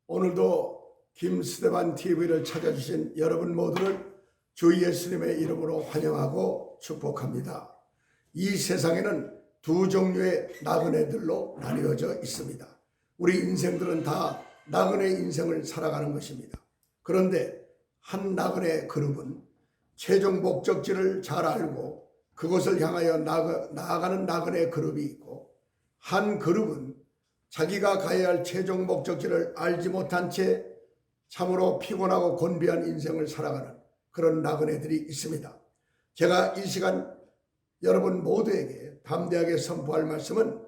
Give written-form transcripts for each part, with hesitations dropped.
오늘도 김스테반 TV를 찾아주신 여러분 모두를 주 예수님의 이름으로 환영하고 축복합니다. 이 세상에는 두 종류의 나그네들로 나뉘어져 있습니다. 우리 인생들은 다 나그네 인생을 살아가는 것입니다. 그런데 한 나그네 그룹은 최종 목적지를 잘 알고 그곳을 향하여 나아가는 나그네 그룹이 있고, 한 그룹은 자기가 가야 할 최종 목적지를 알지 못한 채 참으로 피곤하고 곤비한 인생을 살아가는 그런 나그네들이 있습니다. 제가 이 시간 여러분 모두에게 담대하게 선포할 말씀은,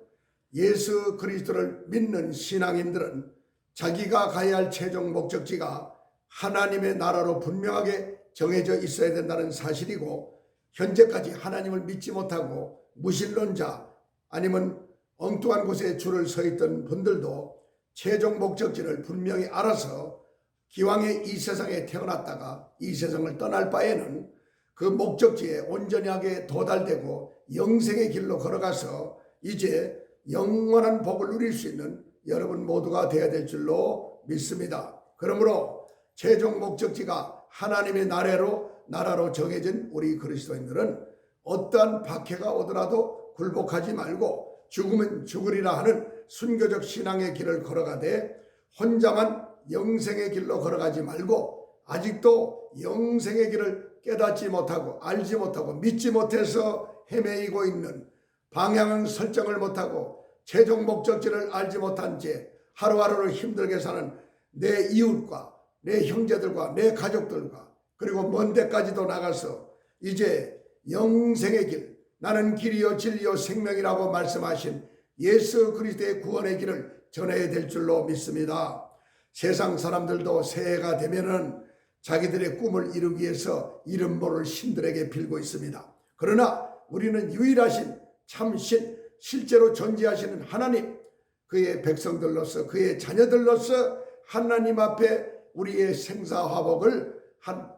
예수 그리스도를 믿는 신앙인들은 자기가 가야 할 최종 목적지가 하나님의 나라로 분명하게 정해져 있어야 된다는 사실이고, 현재까지 하나님을 믿지 못하고 무신론자 아니면 엉뚱한 곳에 줄을 서 있던 분들도 최종 목적지를 분명히 알아서 기왕에 이 세상에 태어났다가 이 세상을 떠날 바에는 그 목적지에 온전하게 도달되고 영생의 길로 걸어가서 이제 영원한 복을 누릴 수 있는 여러분 모두가 되어야 될 줄로 믿습니다. 그러므로 최종 목적지가 하나님의 나라로 정해진 우리 그리스도인들은 어떠한 박해가 오더라도 굴복하지 말고 죽으면 죽으리라 하는 순교적 신앙의 길을 걸어가되, 혼자만 영생의 길로 걸어가지 말고 아직도 영생의 길을 깨닫지 못하고 알지 못하고 믿지 못해서 헤매이고 있는, 방향 설정을 못하고 최종 목적지를 알지 못한 채 하루하루를 힘들게 사는 내 이웃과 내 형제들과 내 가족들과 그리고 먼 데까지도 나가서 이제 영생의 길, 나는 길이요 진리요 생명이라고 말씀하신 예수 그리스도의 구원의 길을 전해야 될 줄로 믿습니다. 세상 사람들도 새해가 되면은 자기들의 꿈을 이루기 위해서 이름 모를 신들에게 빌고 있습니다. 그러나 우리는 유일하신 참신, 실제로 존재하시는 하나님, 그의 백성들로서 그의 자녀들로서 하나님 앞에 우리의 생사화복을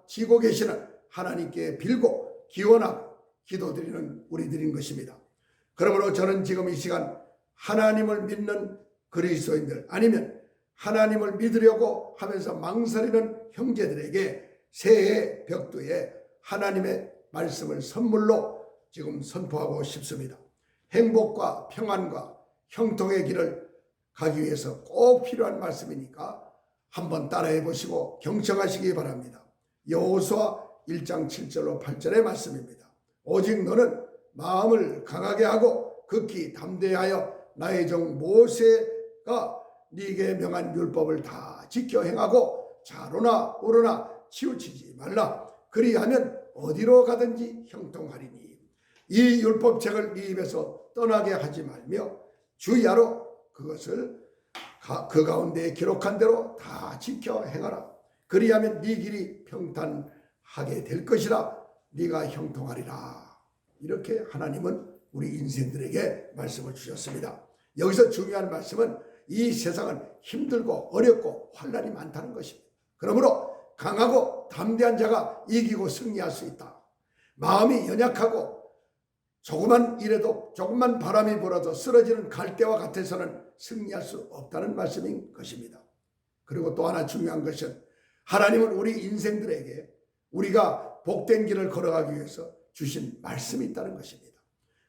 지고 계시는 하나님께 빌고 기원하고 기도드리는 우리들인 것입니다. 그러므로 저는 지금 이 시간 하나님을 믿는 그리스도인들, 아니면 하나님을 믿으려고 하면서 망설이는 형제들에게 새해 벽두에 하나님의 말씀을 선물로 지금 선포하고 싶습니다. 행복과 평안과 형통의 길을 가기 위해서 꼭 필요한 말씀이니까 한번 따라해 보시고 경청하시기 바랍니다. 여호수아 1장 7절로 8절의 말씀입니다. 오직 너는 마음을 강하게 하고 극히 담대하여 나의 종 모세가 네게 명한 율법을 다 지켜 행하고 좌로나 우로나 치우치지 말라. 그리하면 어디로 가든지 형통하리니. 이 율법책을 네 입에서 떠나게 하지 말며 주야로 그것을 그 가운데 기록한 대로 다 지켜 행하라. 그리하면 네 길이 평탄하게 될 것이라. 네가 형통하리라. 이렇게 하나님은 우리 인생들에게 말씀을 주셨습니다. 여기서 중요한 말씀은 이 세상은 힘들고 어렵고 환난이 많다는 것입니다. 그러므로 강하고 담대한 자가 이기고 승리할 수 있다. 마음이 연약하고 조금만 일해도 조금만 바람이 불어도 쓰러지는 갈대와 같아서는 승리할 수 없다는 말씀인 것입니다. 그리고 또 하나 중요한 것은, 하나님은 우리 인생들에게 우리가 복된 길을 걸어가기 위해서 주신 말씀이 있다는 것입니다.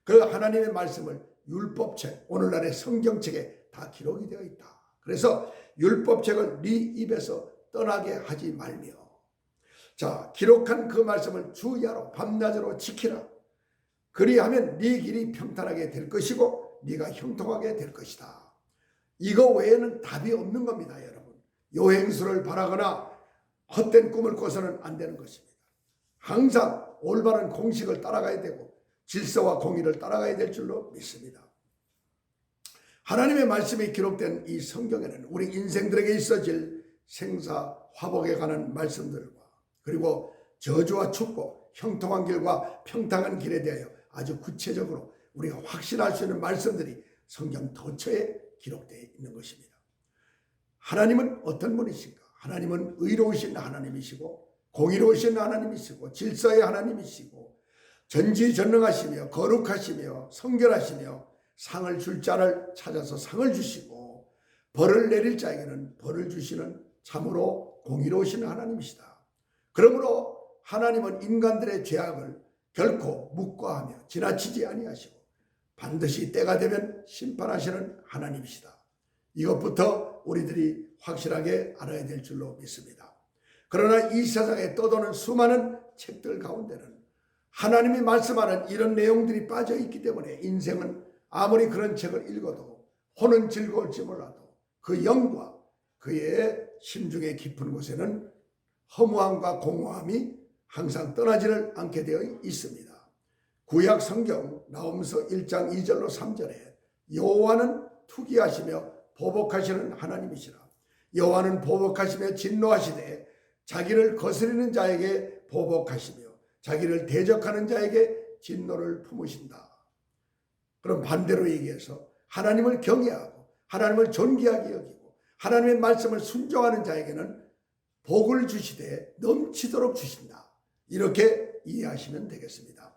그 하나님의 말씀을 율법책, 오늘날의 성경책에 다 기록이 되어 있다. 그래서 율법책을 네 입에서 떠나게 하지 말며, 자, 기록한 그 말씀을 주야로 밤낮으로 지키라. 그리하면 네 길이 평탄하게 될 것이고 네가 형통하게 될 것이다. 이거 외에는 답이 없는 겁니다, 여러분. 요행수를 바라거나 헛된 꿈을 꿔서는 안 되는 것입니다. 항상 올바른 공식을 따라가야 되고 질서와 공의를 따라가야 될 줄로 믿습니다. 하나님의 말씀이 기록된 이 성경에는 우리 인생들에게 있어질 생사 화복에 관한 말씀들과, 그리고 저주와 축복, 형통한 길과 평탄한 길에 대하여 아주 구체적으로 우리가 확신할 수 있는 말씀들이 성경 도처에 기록되어 있는 것입니다. 하나님은 어떤 분이신가? 하나님은 의로우신 하나님이시고 공의로우신 하나님이시고 질서의 하나님이시고 전지전능하시며 거룩하시며 성결하시며 상을 줄 자를 찾아서 상을 주시고 벌을 내릴 자에게는 벌을 주시는 참으로 공의로우신 하나님이시다. 그러므로 하나님은 인간들의 죄악을 결코 묵과하며 지나치지 아니하시고 반드시 때가 되면 심판하시는 하나님이시다. 이것부터 우리들이 확실하게 알아야 될 줄로 믿습니다. 그러나 이 세상에 떠도는 수많은 책들 가운데는 하나님이 말씀하는 이런 내용들이 빠져 있기 때문에 인생은 아무리 그런 책을 읽어도 혼은 즐거울지 몰라도 그 영과 그의 심중의 깊은 곳에는 허무함과 공허함이 항상 떠나지를 않게 되어 있습니다. 구약 성경 나홈서 1장 2절로 3절에 여호와는 투기하시며 보복하시는 하나님이시라. 여호와는 보복하시며 진노하시되 자기를 거스리는 자에게 보복하시며 자기를 대적하는 자에게 진노를 품으신다. 그럼 반대로 얘기해서 하나님을 경외하고 하나님을 존귀하게 여기고 하나님의 말씀을 순종하는 자에게는 복을 주시되 넘치도록 주신다. 이렇게 이해하시면 되겠습니다.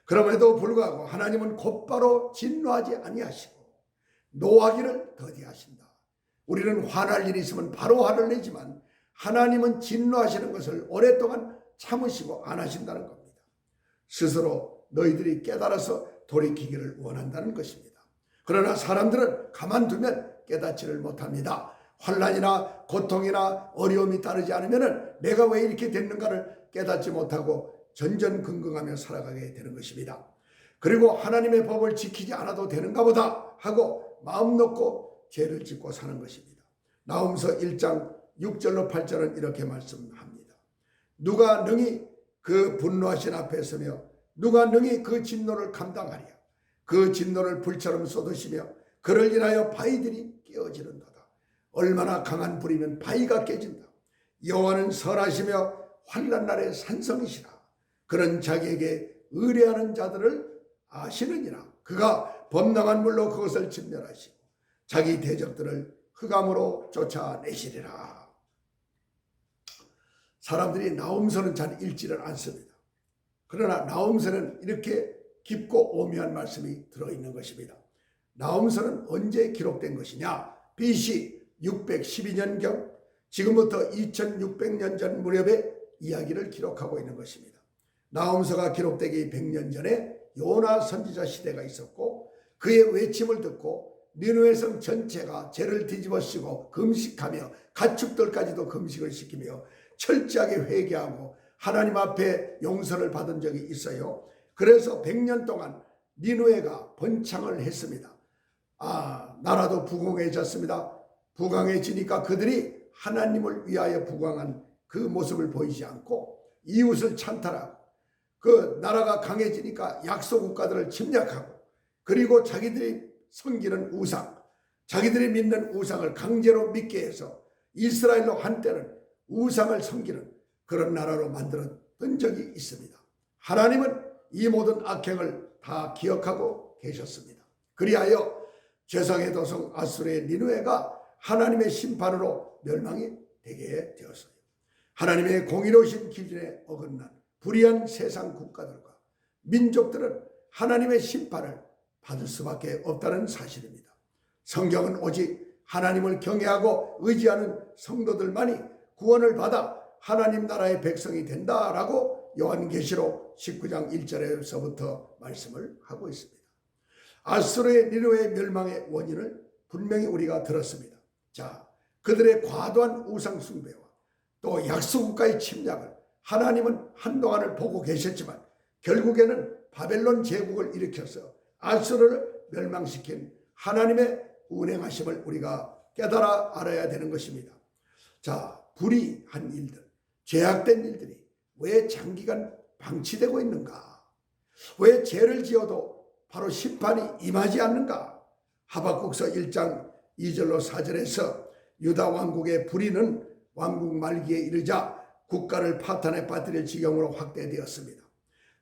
그럼에도 불구하고 하나님은 곧바로 진노하지 아니하시고 노하기를 더디하신다. 우리는 화날 일이 있으면 바로 화를 내지만 하나님은 진노하시는 것을 오랫동안 참으시고 안 하신다는 겁니다. 스스로 너희들이 깨달아서 돌이키기를 원한다는 것입니다. 그러나 사람들은 가만두면 깨닫지를 못합니다. 환난이나 고통이나 어려움이 따르지 않으면 내가 왜 이렇게 됐는가를 깨닫지 못하고 전전긍긍하며 살아가게 되는 것입니다. 그리고 하나님의 법을 지키지 않아도 되는가 보다 하고 마음 놓고 죄를 짓고 사는 것입니다. 나홈서 1장 6절로 8절은 이렇게 말씀합니다. 누가 능히 그 분노하신 앞에 서며 누가 능히 그 진노를 감당하랴. 그 진노를 불처럼 쏟으시며 그를 인하여 바위들이 깨어지는도다. 얼마나 강한 불이면 바위가 깨진다. 여호와는 선하시며 환난 날의 산성이시라. 그런 자기에게 의뢰하는 자들을 아시느니라. 그가 범람한 물로 그것을 진멸하시고 자기 대적들을 흑암으로 쫓아내시리라. 사람들이 나홈서는 잘 읽지를 않습니다. 그러나 나홈서는 이렇게 깊고 오묘한 말씀이 들어있는 것입니다. 나홈서는 언제 기록된 것이냐? BC 612년경 지금부터 2600년 전 무렵의 이야기를 기록하고 있는 것입니다. 나홈서가 기록되기 100년 전에 요나 선지자 시대가 있었고 그의 외침을 듣고 니느웨 성 전체가 죄를 뒤집어쓰고 금식하며 가축들까지도 금식을 시키며 철저하게 회개하고 하나님 앞에 용서를 받은 적이 있어요. 그래서 100년 동안 니느웨가 번창을 했습니다. 나라도 부강해졌습니다. 부강해지니까 그들이 하나님을 위하여 부강한 그 모습을 보이지 않고 이웃을 찬탈하고 그 나라가 강해지니까 약소국가들을 침략하고 그리고 자기들이 섬기는 우상, 자기들이 믿는 우상을 강제로 믿게 해서 이스라엘로 한때는 우상을 섬기는 그런 나라로 만들었던 적이 있습니다. 하나님은 이 모든 악행을 다 기억하고 계셨습니다. 그리하여 죄성의 도성 아수르의 니느웨가 하나님의 심판으로 멸망이 되게 되었어요. 하나님의 공의로우신 기준에 어긋난 불의한 세상 국가들과 민족들은 하나님의 심판을 받을 수밖에 없다는 사실입니다. 성경은 오직 하나님을 경외하고 의지하는 성도들만이 구원을 받아 하나님 나라의 백성이 된다라고 요한계시록 19장 1절에서부터 말씀을 하고 있습니다. 아수르의 니느웨의 멸망의 원인을 분명히 우리가 들었습니다. 자, 그들의 과도한 우상 숭배와 또 약소국가의 침략을 하나님은 한동안을 보고 계셨지만 결국에는 바벨론 제국을 일으켜서 아수르를 멸망시킨 하나님의 운행하심을 우리가 깨달아 알아야 되는 것입니다. 자, 불의한 일들, 죄악된 일들이 왜 장기간 방치되고 있는가? 왜 죄를 지어도 바로 심판이 임하지 않는가? 하박국서 1장 2절로 4절에서 유다 왕국의 불의는 왕국 말기에 이르자 국가를 파탄에 빠뜨릴 지경으로 확대되었습니다.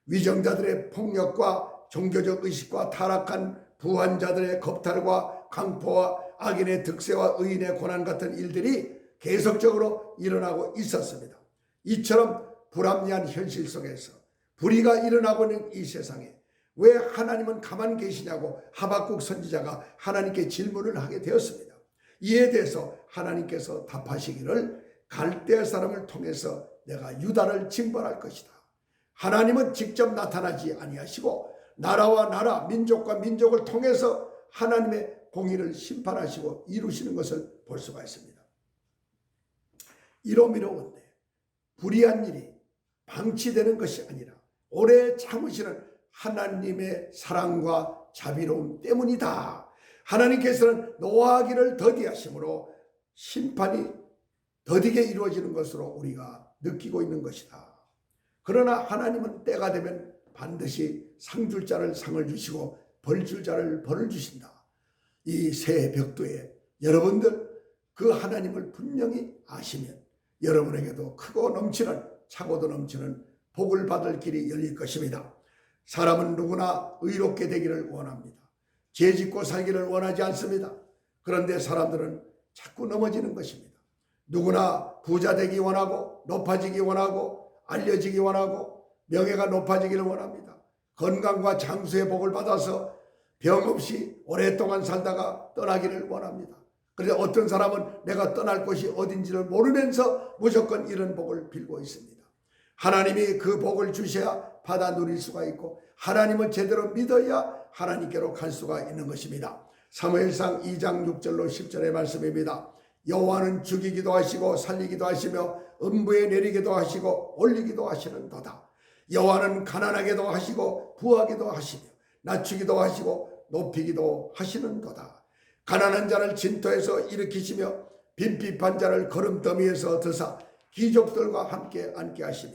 위정자들의 폭력과 종교적 의식과 타락한 부한자들의 겁탈과 강포와 악인의 득세와 의인의 고난 같은 일들이 계속적으로 일어나고 있었습니다. 이처럼 불합리한 현실 속에서 불의가 일어나고 있는 이 세상에 왜 하나님은 가만 계시냐고 하박국 선지자가 하나님께 질문을 하게 되었습니다. 이에 대해서 하나님께서 답하시기를 갈대아 사람을 통해서 내가 유다를 징벌할 것이다. 하나님은 직접 나타나지 아니하시고 나라와 나라, 민족과 민족을 통해서 하나님의 공의를 심판하시고 이루시는 것을 볼 수가 있습니다. 이러미로운데 불의한 일이 방치되는 것이 아니라 오래 참으시는 하나님의 사랑과 자비로움 때문이다. 하나님께서는 노하기를 더디하심으로 심판이 더디게 이루어지는 것으로 우리가 느끼고 있는 것이다. 그러나 하나님은 때가 되면 반드시 상 줄 자를 상을 주시고 벌 줄 자를 벌을 주신다. 이 새해 벽두에 여러분들 그 하나님을 분명히 아시면 여러분에게도 크고 넘치는 차고도 넘치는 복을 받을 길이 열릴 것입니다. 사람은 누구나 의롭게 되기를 원합니다. 죄 짓고 살기를 원하지 않습니다. 그런데 사람들은 자꾸 넘어지는 것입니다. 누구나 부자 되기 원하고 높아지기 원하고 알려지기 원하고 명예가 높아지기를 원합니다. 건강과 장수의 복을 받아서 병 없이 오랫동안 살다가 떠나기를 원합니다. 그런데 어떤 사람은 내가 떠날 곳이 어딘지를 모르면서 무조건 이런 복을 빌고 있습니다. 하나님이 그 복을 주셔야 받아 누릴 수가 있고 하나님을 제대로 믿어야 하나님께로 갈 수가 있는 것입니다. 사무엘상 2장 6절로 10절의 말씀입니다. 여호와는 죽이기도 하시고 살리기도 하시며 음부에 내리기도 하시고 올리기도 하시는도다. 여호와는 가난하게도 하시고 부하게도 하시며 낮추기도 하시고 높이기도 하시는도다. 가난한 자를 진토에서 일으키시며 빈핍한 자를 거름더미에서 드사 귀족들과 함께 앉게 하시며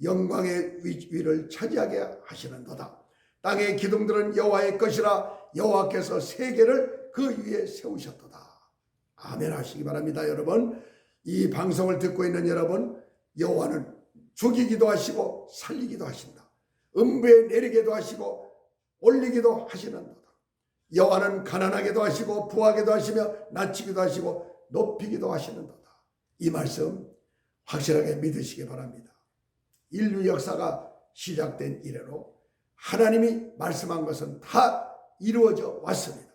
영광의 위를 차지하게 하시는도다. 땅의 기둥들은 여호와의 것이라 여호와께서 세계를 그 위에 세우셨도다. 아멘 하시기 바랍니다. 여러분, 이 방송을 듣고 있는 여러분, 여호와는 죽이기도 하시고 살리기도 하신다. 음부에 내리기도 하시고 올리기도 하시는도다. 여호와는 가난하게도 하시고 부하게도 하시며 낮추기도 하시고 높이기도 하시는도다. 이 말씀 확실하게 믿으시기 바랍니다. 인류 역사가 시작된 이래로 하나님이 말씀한 것은 다 이루어져 왔습니다.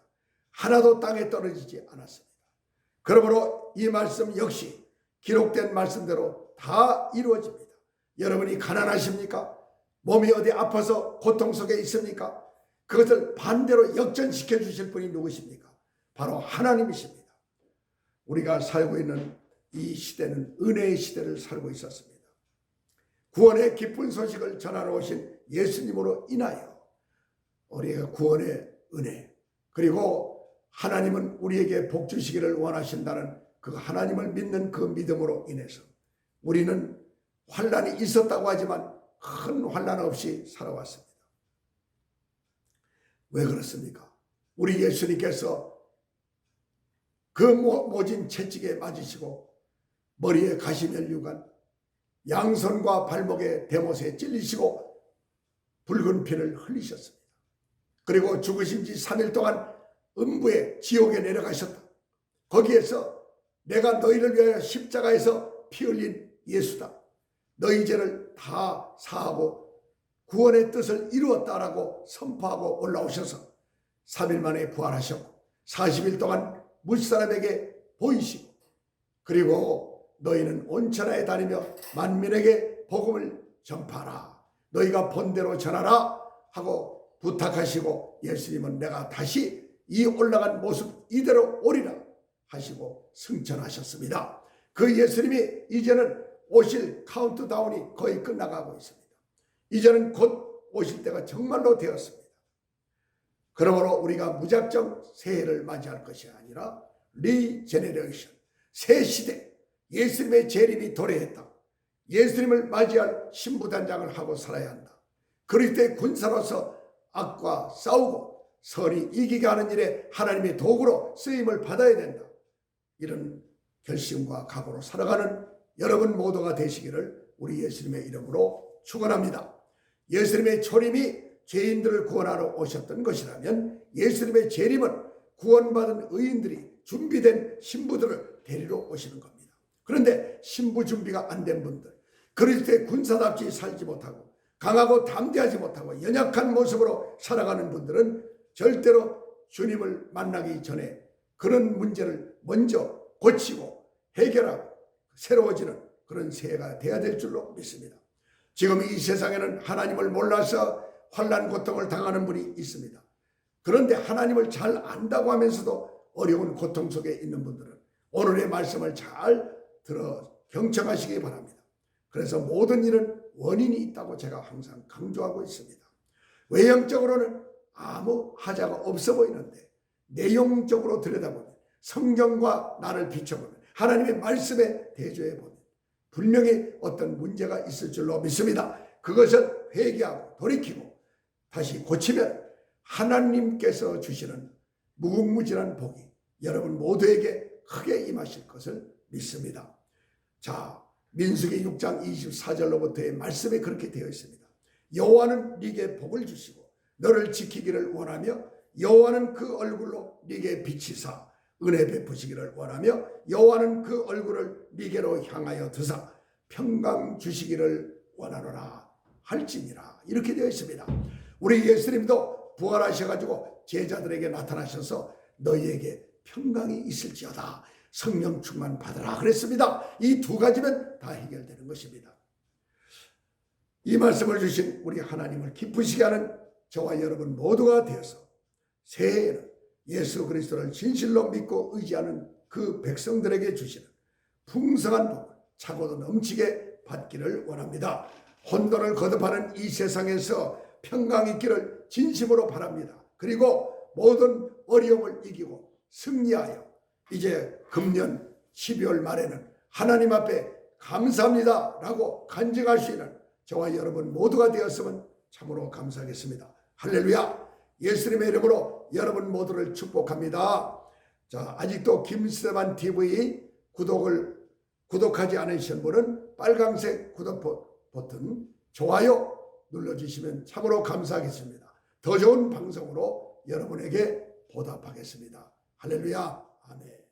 하나도 땅에 떨어지지 않았습니다. 그러므로 이 말씀 역시 기록된 말씀대로 다 이루어집니다. 여러분이 가난하십니까? 몸이 어디 아파서 고통 속에 있습니까? 그것을 반대로 역전시켜 주실 분이 누구십니까? 바로 하나님이십니다. 우리가 살고 있는 이 시대는 은혜의 시대를 살고 있었습니다. 구원의 기쁜 소식을 전하러 오신 예수님으로 인하여 우리가 구원의 은혜, 그리고 하나님은 우리에게 복 주시기를 원하신다는 그 하나님을 믿는 그 믿음으로 인해서 우리는 환난이 있었다고 하지만 큰 환난 없이 살아왔습니다. 왜 그렇습니까? 우리 예수님께서 그 모진 채찍에 맞으시고 머리에 가시면류관, 양손과 발목에 대못에 찔리시고 붉은 피를 흘리셨습니다. 그리고 죽으신 지 3일 동안 음부에 지옥에 내려가셨다. 거기에서 내가 너희를 위하여 십자가에서 피 흘린 예수다. 너희 죄를 다 사하고 구원의 뜻을 이루었다라고 선포하고 올라오셔서 3일 만에 부활하셨고 40일 동안 무사람에게 보이시고 그리고 너희는 온 천하에 다니며 만민에게 복음을 전파하라. 너희가 본대로 전하라 하고 부탁하시고 예수님은 내가 다시 이 올라간 모습 이대로 오리라 하시고 승천하셨습니다. 그 예수님이 이제는 오실 카운트다운이 거의 끝나가고 있습니다. 이제는 곧 오실 때가 정말로 되었습니다. 그러므로 우리가 무작정 새해를 맞이할 것이 아니라 리제네레이션, 새 시대, 예수님의 재림이 도래했다. 예수님을 맞이할 신부단장을 하고 살아야 한다. 그리스도의 군사로서 악과 싸우고 선이 이기게 하는 일에 하나님의 도구로 쓰임을 받아야 된다. 이런 결심과 각오로 살아가는 여러분 모두가 되시기를 우리 예수님의 이름으로 축원합니다. 예수님의 초림이 죄인들을 구원하러 오셨던 것이라면 예수님의 재림은 구원받은 의인들이 준비된 신부들을 데리러 오시는 겁니다. 그런데 신부 준비가 안 된 분들, 그리스도의 군사답지 살지 못하고 강하고 담대하지 못하고 연약한 모습으로 살아가는 분들은 절대로 주님을 만나기 전에 그런 문제를 먼저 고치고 해결하고 새로워지는 그런 새해가 되어야 될 줄로 믿습니다. 지금 이 세상에는 하나님을 몰라서 환난 고통을 당하는 분이 있습니다. 그런데 하나님을 잘 안다고 하면서도 어려운 고통 속에 있는 분들은 오늘의 말씀을 잘 들어 경청하시기 바랍니다. 그래서 모든 일은 원인이 있다고 제가 항상 강조하고 있습니다. 외형적으로는 아무 하자가 없어 보이는데 내용적으로 들여다보면 성경과 나를 비춰보면 하나님의 말씀에 대조해 보면 분명히 어떤 문제가 있을 줄로 믿습니다. 그것을 회개하고 돌이키고 다시 고치면 하나님께서 주시는 무궁무진한 복이 여러분 모두에게 크게 임하실 것을 믿습니다. 자, 민수기 6장 24절로부터의 말씀에 그렇게 되어 있습니다. 여호와는 네게 복을 주시고 너를 지키기를 원하며 여호와는 그 얼굴로 네게 비치사 은혜 베푸시기를 원하며 여호와는 그 얼굴을 네게로 향하여 드사 평강 주시기를 원하노라 할지니라. 이렇게 되어 있습니다. 우리 예수님도 부활하셔가지고 제자들에게 나타나셔서 너희에게 평강이 있을지어다 성령 충만 받으라 그랬습니다. 이 두 가지면 다 해결되는 것입니다. 이 말씀을 주신 우리 하나님을 기쁘시게 하는 저와 여러분 모두가 되어서 새해에는 예수 그리스도를 진실로 믿고 의지하는 그 백성들에게 주시는 풍성한 복을 차고도 넘치게 받기를 원합니다. 혼돈을 거듭하는 이 세상에서 평강 있기를 진심으로 바랍니다. 그리고 모든 어려움을 이기고 승리하여 이제 금년 12월 말에는 하나님 앞에 감사합니다 라고 간증할 수 있는 저와 여러분 모두가 되었으면 참으로 감사하겠습니다. 할렐루야. 예수님의 이름으로 여러분 모두를 축복합니다. 자, 아직도 김스테반 TV 구독하지 않으신 분은 빨간색 구독 버튼 좋아요 눌러주시면 참으로 감사하겠습니다. 더 좋은 방송으로 여러분에게 보답하겠습니다. 할렐루야. 아멘.